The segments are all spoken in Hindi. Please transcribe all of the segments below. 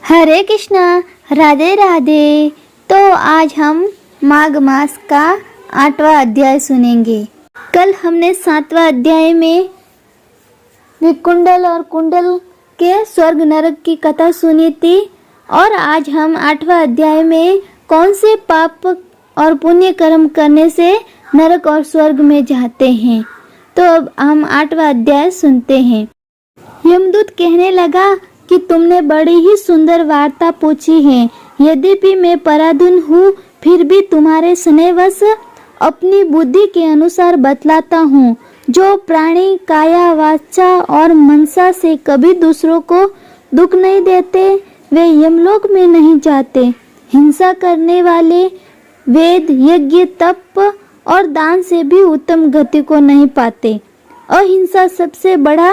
हरे कृष्णा, राधे राधे। तो आज हम माघ मास का 8वां अध्याय सुनेंगे। कल हमने 7वां अध्याय में विकुंडल और कुंडल के स्वर्ग नरक की कथा सुनी थी और आज हम 8वां अध्याय में कौन से पाप और पुण्य कर्म करने से नरक और स्वर्ग में जाते हैं। तो अब हम 8वां अध्याय सुनते हैं। यमदूत कहने लगा कि तुमने बड़ी ही सुंदर वार्ता पूछी है। यद्यपि मैं पराधीन हूँ, फिर भी तुम्हारे स्नेहवश अपनी बुद्धि के अनुसार बतलाता हूँ। जो प्राणी काया वाचा और मनसा से कभी दूसरों को दुख नहीं देते, वे यमलोक में नहीं जाते। हिंसा करने वाले वेद, यज्ञ, तप और दान से भी उत्तम गति को नहीं पाते। अहिंसा सबसे बड़ा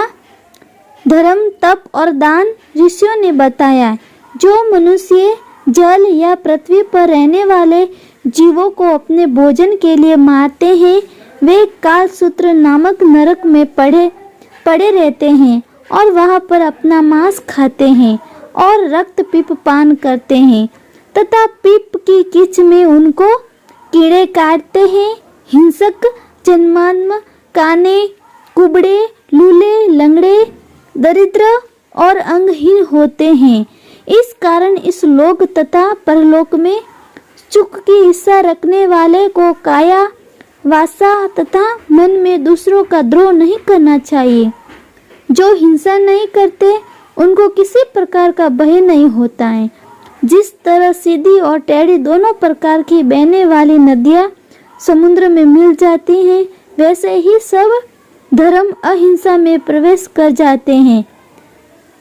धर्म, तप और दान ऋषियों ने बताया। जो मनुष्य जल या पृथ्वी पर रहने वाले जीवों को अपने भोजन के लिए मारते हैं, वे कालसूत्र नामक नरक में पड़े रहते हैं और वहां पर अपना मांस खाते हैं और रक्त पीप पान करते हैं तथा पीप की कीच में उनको कीड़े काटते हैं। हिंसक जन्मात्म, काने, कुबड़े, लूले, लंगड़े, दरिद्र और अंगहीन होते हैं। इस कारण इस लोक तथा परलोक में सुख की इच्छा रखने वाले को काया वासा तथा मन में दूसरों का द्रोह नहीं करना चाहिए। जो हिंसा नहीं करते, उनको किसी प्रकार का भय नहीं होता है। जिस तरह सीधी और टेढ़ी दोनों प्रकार की बहने वाली नदियां समुद्र में मिल जाती हैं, वैसे ही सब धर्म अहिंसा में प्रवेश कर जाते हैं।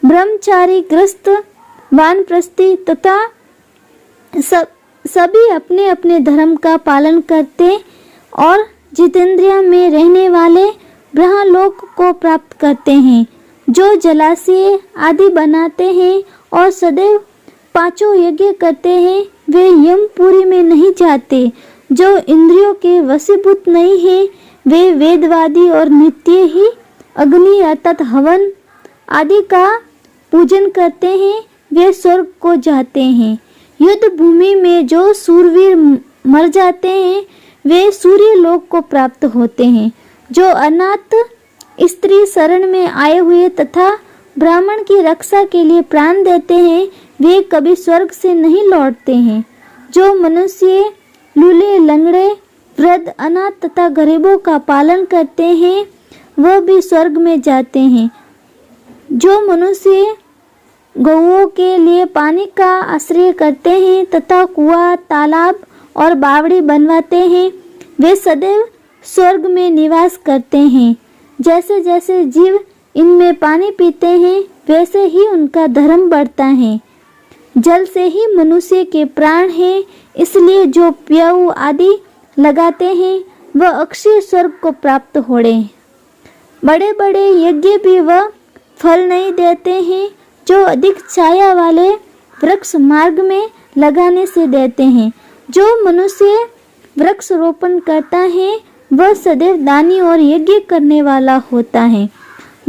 ब्रह्मचारी, ग्रस्त, वानप्रस्थी तथा सभी अपने अपने धर्म का पालन करते और जितेंद्रिया में रहने वाले ब्रह्मलोक को प्राप्त करते हैं। जो जलाशय आदि बनाते हैं और सदैव 5 यज्ञ करते हैं, वे यमपुरी में नहीं जाते। जो इंद्रियों के वशीभूत नहीं है, वे वेदवादी और नित्य ही अग्नि अर्थात हवन आदि का पूजन करते हैं, वे स्वर्ग को जाते हैं। युद्ध भूमि में जो सूरवीर मर जाते हैं, वे सूर्य लोक को प्राप्त होते हैं। जो अनाथ स्त्री शरण में आए हुए तथा ब्राह्मण की रक्षा के लिए प्राण देते हैं, वे कभी स्वर्ग से नहीं लौटते हैं। जो मनुष्य लूले, लंगड़े, वृद्ध, अनाथ तथा गरीबों का पालन करते हैं, वह भी स्वर्ग में जाते हैं। जो मनुष्य गौओं के लिए पानी का आश्रय करते हैं तथा कुआं, तालाब और बावड़ी बनवाते हैं, वे सदैव स्वर्ग में निवास करते हैं। जैसे जैसे जीव इनमें पानी पीते हैं, वैसे ही उनका धर्म बढ़ता है। जल से ही मनुष्य के प्राण हैं, इसलिए जो प्याऊ आदि लगाते हैं, वह अक्षय स्वर्ग को प्राप्त होड़े। बड़े बड़े यज्ञ भी वह फल नहीं देते हैं, जो अधिक छाया वाले वृक्ष मार्ग में लगाने से देते हैं। जो मनुष्य वृक्ष रोपण करता है, वह सदैव दानी और यज्ञ करने वाला होता है।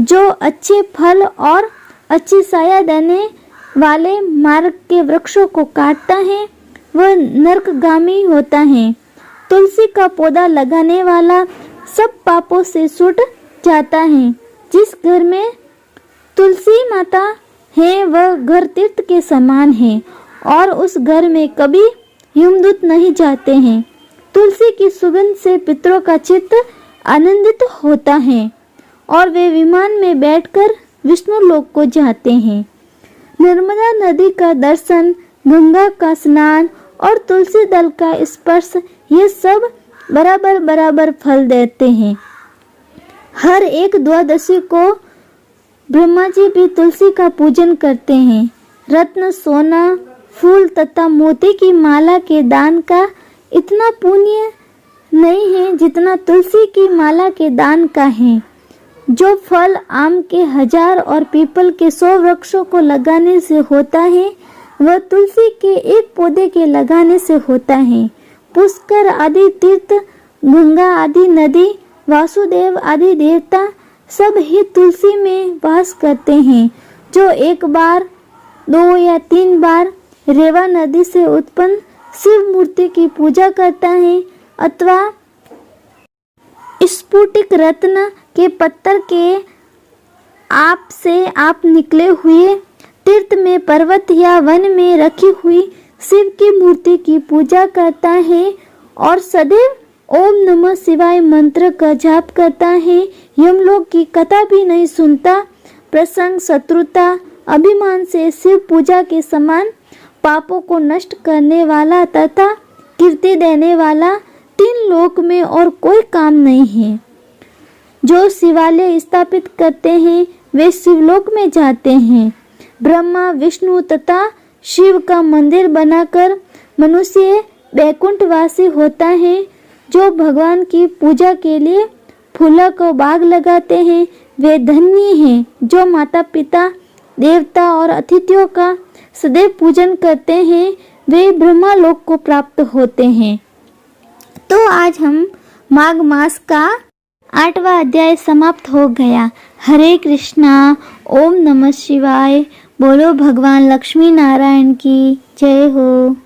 जो अच्छे फल और अच्छी छाया देने वाले मार्ग के वृक्षों को काटता है, वह नरकगामी होता है। तुलसी का पौधा लगाने वाला सब पापों से छूट जाता है। जिस घर में तुलसी माता है, वह घर तीर्थ के समान है और उस घर में कभी यमदूत नहीं जाते हैं। तुलसी की सुगंध से पितरों का चित्त आनंदित होता है और वे विमान में बैठकर विष्णु लोक को जाते हैं। नर्मदा नदी का दर्शन, गंगा का स्नान और तुलसी दल का स्पर्श, ये सब बराबर बराबर फल देते हैं। हर एक द्वादशी को ब्रह्मा जी भी तुलसी का पूजन करते हैं। रत्न, सोना, फूल तथा मोती की माला के दान का इतना पुण्य नहीं है जितना तुलसी की माला के दान का है। जो फल आम के 1000 और पीपल के 100 वृक्षों को लगाने से होता है, वह तुलसी के एक पौधे के लगाने से होता है। पुष्कर आदि तीर्थ, गंगा आदि नदी, वासुदेव आदि देवता सब ही तुलसी में वास करते हैं। जो एक बार 2 या 3 बार रेवा नदी से उत्पन्न शिव मूर्ति की पूजा करता है अथवा स्फटिक रत्न के पत्थर के आप से आप निकले हुए तीर्थ में पर्वत या वन में रखी हुई शिव की मूर्ति की पूजा करता है और सदैव ओम नमः शिवाय मंत्र का जाप करता है। यमलोक की कथा भी नहीं सुनता। प्रसंग, शत्रुता, अभिमान से शिव पूजा के समान पापों को नष्ट करने वाला तथा कीर्ति देने वाला 3 लोक में और कोई काम नहीं है। जो शिवालय स्थापित करते हैं वे शिवलोक में जाते हैं। ब्रह्मा, विष्णु तथा शिव का मंदिर बनाकर मनुष्य बैकुंठवासी होता है। जो भगवान की पूजा के लिए फूलों को बाग लगाते हैं वे धन्य हैं। जो माता पिता, देवता और अतिथियों का सदैव पूजन करते हैं वे ब्रह्मलोक को प्राप्त होते हैं। तो आज हम माघ मास का 8वां अध्याय समाप्त हो गया। हरे कृष्णा। ओम नमः शिवाय। बोलो भगवान लक्ष्मी नारायण की जय हो।